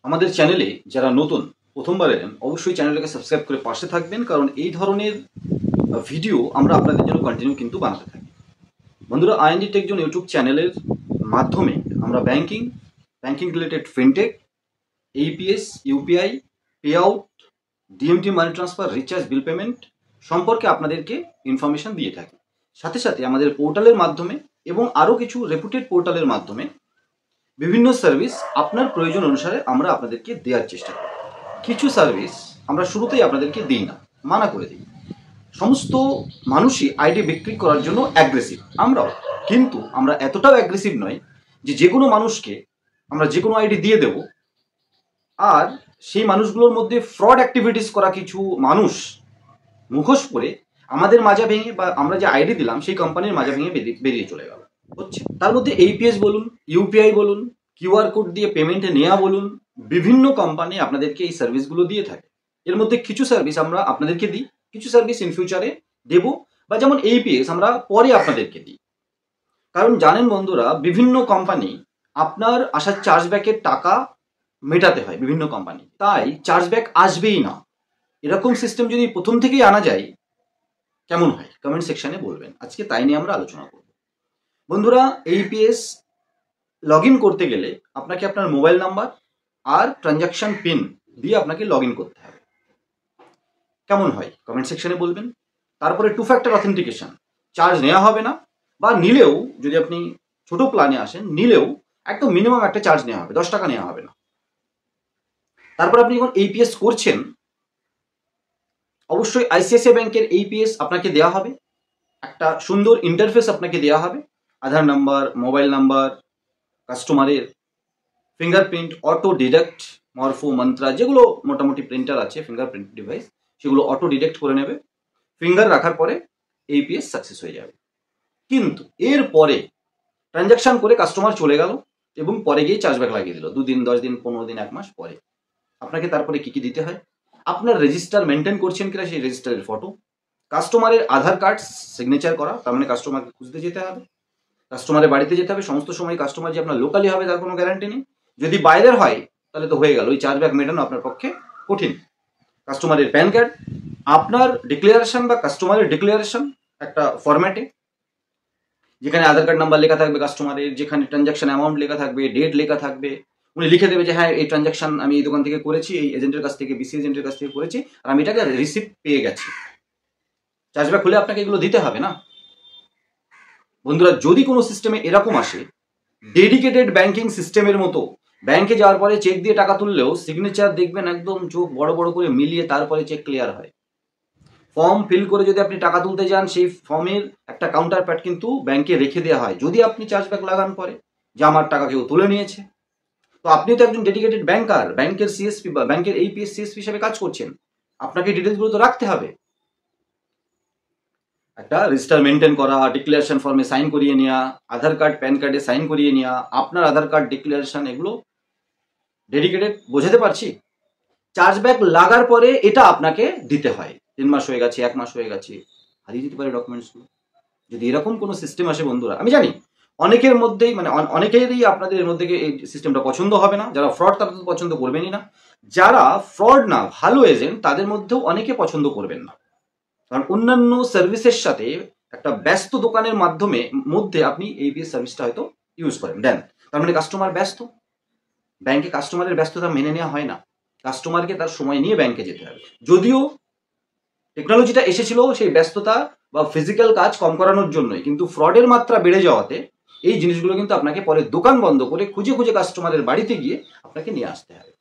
আমাদের চ্যানেলে যারা নতুন প্রথমবার এলেন অবশ্যই চ্যানেলটাকে সাবস্ক্রাইব করে পাশে থাকবেন, কারণ এই ধরনের ভিডিও আমরা আপনাদের জন্য কন্টিনিউ কিন্তু বানাতে থাকি। বন্ধুরা, আইএনডি টেক জোন ইউটিউব চ্যানেলের মাধ্যমে আমরা banking related fintech, AEPS, UPI, pay out, DMT money transfer, recharge, bill payment সম্পর্কে আপনাদেরকে ইনফরমেশন দিয়ে থাকি। সাথে সাথে আমাদের পোর্টালের মাধ্যমে এবং আরও কিছু রেপুটেড পোর্টালের মাধ্যমে বিভিন্ন সার্ভিস আপনার প্রয়োজন অনুসারে আমরা আপনাদেরকে দেওয়ার চেষ্টা করি। কিছু সার্ভিস আমরা শুরুতেই আপনাদেরকে দিই না, মানা করে দিই। সমস্ত মানুষই আইডি বিক্রি করার জন্য অ্যাগ্রেসিভ, আমরাও, কিন্তু আমরা এতটাও অ্যাগ্রেসিভ নয় যে কোনো মানুষকে আমরা যে কোনো আইডি দিয়ে দেব। আর সেই মানুষগুলোর মধ্যে ফ্রড অ্যাক্টিভিটিস করা কিছু মানুষ মুখোশ পরে আমাদের মাজা ভেঙে বা আমরা যে আইডি দিলাম সেই কোম্পানির মাজা ভেঙে বেরিয়ে চলে গেল হচ্ছে। তার মধ্যে এইপিএস বলুন, ইউপিআই বলুন, কিউআর কোড দিয়ে পেমেন্টে নেওয়া বলুন, বিভিন্ন কোম্পানি আপনাদেরকে এই সার্ভিসগুলো দিয়ে থাকে। এর মধ্যে কিছু সার্ভিস আমরা আপনাদেরকে দিই, কিছু সার্ভিস ইন ফিউচারে দেব, বা যেমন এইপিএস আমরা পরে আপনাদেরকে দিই। কারণ জানেন বন্ধুরা, বিভিন্ন কোম্পানি আপনার আসার চার্জব্যাকের টাকা মেটাতে হয় বিভিন্ন কোম্পানি, তাই চার্জব্যাক আসবেই না এরকম সিস্টেম যদি প্রথম থেকেই আনা যায় কেমন হয় কমেন্ট সেকশনে বলবেন। আজকে তাই নিয়ে আমরা আলোচনা করব। বন্ধুরা, এইপিএস লগ ইন করতে গেলে আপনাকে আপনার মোবাইল নাম্বার আর ট্রানজাকশন পিন দিয়ে আপনাকে লগ ইন করতে হবে। কেমন হয় কমেন্ট সেকশনে বলবেন। তারপরে 2 ফ্যাক্টর অথেন্টিকেশন, চার্জ নেওয়া হবে না, বা নিলেও যদি আপনি ছোট প্ল্যানে আসেন নিলেও একদম মিনিমাম একটা চার্জ নেওয়া হবে, 10 টাকা নেওয়া হবে না। তারপর আপনি যখন এইপিএস করছেন অবশ্যই আইসিআইসিআই ব্যাংকের এইপিএস আপনাকে দেওয়া হবে, একটা সুন্দর ইন্টারফেস আপনাকে দেওয়া হবে। আধার নাম্বার, মোবাইল নাম্বার, কাস্টমারের fingerprint, auto deduct, Morpho, mantra, যেগুলো মোটামুটি প্রিন্টার আছে ফিঙ্গারপ্রিন্ট ডিভাইস, সেগুলো অটো ডিডেক্ট করে নেবে। ফিঙ্গার রাখার পরে এইপিএস সাকসেস হয়ে যাবে। কিন্তু এর পরে ট্রানজাকশন করে কাস্টমার চলে গেল এবং পরে গিয়ে চার্জব্যাক লাগিয়ে দিল 2 দিন, 10 দিন, 15 দিন, 1 মাস পরে। আপনাকে তারপরে কি কি দিতে হয়? আপনার রেজিস্টার মেনটেন করছেন কিনা সেই রেজিস্টারের ফটো, কাস্টমারের আধার কার্ড সিগনেচার করা, তার মানে কাস্টমারকে খুঁজতে যেতে হবে, কাস্টমারের বাড়িতে যেতে হবে। সমস্ত সময় কাস্টমার যে আপনার লোকালি হবে তার কোনো গ্যারান্টি নেই। যদি বাইরের হয় তাহলে তো হয়ে গেল, ওই চার্জব্যাক মেটানো আপনার পক্ষে কঠিন। কাস্টমারের প্যান কার্ড, আপনার ডিক্লারেশন বা কাস্টমারের ডিক্লারেশন একটা ফরম্যাটে, যেখানে আধার কার্ড নাম্বার লেখা থাকবে কাস্টমারের, যেখানে ট্রানজাকশন অ্যামাউন্ট লেখা থাকবে, ডেট লেখা থাকবে। উনি লিখে দেবে যে হ্যাঁ এই ট্রানজাকশন আমি এই দোকান থেকে করেছি, এই এজেন্টের কাছ থেকে, বিসি এজেন্টের কাছ থেকে করেছি, আর আমি এটাকে রিসিপ্ট পেয়ে গেছি। চার্জব্যাক হলে আপনাকে এগুলো দিতে হবে না। বন্ধুরা, যদি কোনো সিস্টেমে এরকম আসে ডেডিকেটেড ব্যাংকিং সিস্টেমের মতো, ব্যাংকে যাওয়ার পরে চেক দিয়ে টাকা তুললেও সিগনেচার দেখবেন একদম চোখ বড় বড় করে মিলিয়ে তারপরে চেক ক্লিয়ার হয়। ফর্ম ফিল করে যদি আপনি টাকা তুলতে যান সেই ফর্মের একটা কাউন্টার প্যাড কিন্তু ব্যাংকে রেখে দেওয়া হয়, যদি আপনি চার্জব্যাক লাগান পরে যে আমার টাকা কেউ তুলে নিয়েছে। তো আপনি তো একজন ডেডিকেটেড ব্যাংকার, ব্যাংকের সিএসপি বা ব্যাংকের এইপিএস সিএসপি হিসেবে কাজ করছেন, আপনাকে ডিটেলসগুলো তো রাখতে হবে। একটা রেজিস্টার মেনটেন করা, ডিক্লারেশন ফর্মে সাইন করিয়ে নেওয়া, আধার কার্ড প্যান কার্ডে সাইন করিয়ে নেওয়া, আপনার আধার কার্ড ডিক্লারেশন, এগুলো ডেডিকেটেড, বোঝাতে পারছি। চার্জব্যাক লাগার পরে এটা আপনাকে দিতে হয়। 3 মাস হয়ে গেছে, 1 মাস হয়ে গেছে, হারিয়ে যেতে পারে ডকুমেন্টসগুলো। যদি এরকম কোনো সিস্টেম আসে বন্ধুরা, আমি জানি অনেকের মধ্যেই মানে অনেকেরই আপনাদের এর মধ্যে এই সিস্টেমটা পছন্দ হবে না। যারা ফ্রড তারা তো পছন্দ করবেনই না, যারা ফ্রড না ভালো এজেন্ট তাদের মধ্যেও অনেকে পছন্দ করবেন না। কারণ অন্যান্য সার্ভিসের সাথে একটা ব্যস্ত দোকানের মধ্যে আপনি এইপিএস সার্ভিসটা হয়তো ইউজ করেন দেন, তার মানে কাস্টমার ব্যস্ত। ব্যাংকে কাস্টমারের ব্যস্ততা মেনে নেওয়া হয় না, কাস্টমারকে তার সময় নিয়ে ব্যাংকে যেতে হবে। যদিও টেকনোলজিটা এসেছিল সেই ব্যস্ততা বা ফিজিক্যাল কাজ কম করানোর জন্যই, কিন্তু ফ্রডের মাত্রা বেড়ে যাওয়াতে এই জিনিসগুলো কিন্তু আপনাকে পরে দোকান বন্ধ করে খুঁজে খুঁজে কাস্টমারের বাড়িতে গিয়ে আপনাকে নিয়ে আসতে হবে।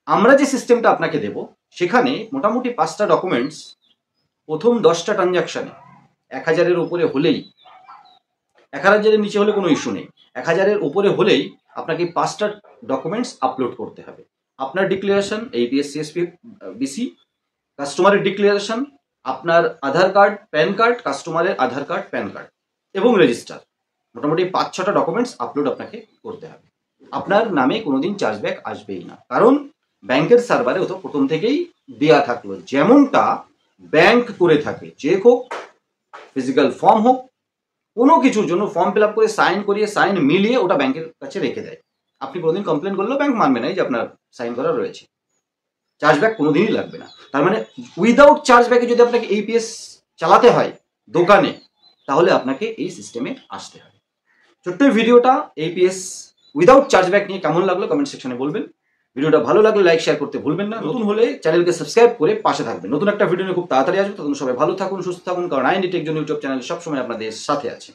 আমরা যে সিস্টেমটা আপনাকে দেব সেখানে মোটামুটি 5টা ডকুমেন্টস প্রথম 10টা ট্রানজাকশনে 1000-এর উপরে হলেই, 1000-এর নিচে হলে কোনো ইস্যু নেই, 1000-এর উপরে হলেই আপনাকে 5টা ডকুমেন্টস আপলোড করতে হবে। আপনার ডিক্লারেশন, এইপিএস সিএসপি বিসি, কাস্টমারের ডিক্লারেশন, আপনার আধার কার্ড প্যান কার্ড, কাস্টমারের আধার কার্ড প্যান কার্ড এবং রেজিস্টার, মোটামুটি 5-6টা ডকুমেন্টস আপলোড আপনাকে করতে হবে। আপনার নামে কোনোদিন চার্জব্যাক আসবেই না, কারণ ব্যাংকের সার্ভারে ও তো প্রথম থেকেই দেয়া থাকলো যেমনটা ব্যাংক করে থাকে। চেক হোক, ফিজিক্যাল ফর্ম হোক, কোনো কিছুর জন্য ফর্ম ফিল আপ করে সাইন করিয়ে সাইন মিলিয়ে ওটা ব্যাংকের কাছে রেখে দেয়। আপনি কোনোদিন কমপ্লেন করলেও ব্যাংক মানবে না যে আপনার সাইন করা রয়েছে। চার্জব্যাক কোনোদিনই লাগবে না। তার মানে উইদাউট চার্জব্যাকে যদি আপনাকে ইপিএস চালাতে হয় দোকানে, তাহলে আপনাকে এই সিস্টেমে আসতে হবে। ছোট্ট ভিডিওটা ইপিএস উইদাউট চার্জব্যাক নিয়ে কেমন লাগলো কমেন্ট সেকশনে বলবেন। ভিডিওটা ভালো লাগলে লাইক শেয়ার করতে ভুলবেন না। নতুন হলে চ্যানেলকে সাবস্ক্রাইব করে পাশে থাকবেন। নতুন একটা ভিডিও নিয়ে খুব তাড়াতাড়ি আসবে। তখন সবাই ভালো থাকুন, সুস্থ থাকুন, কারণ IND tech zone YouTube channel সবসময় আপনাদের সাথে আছে।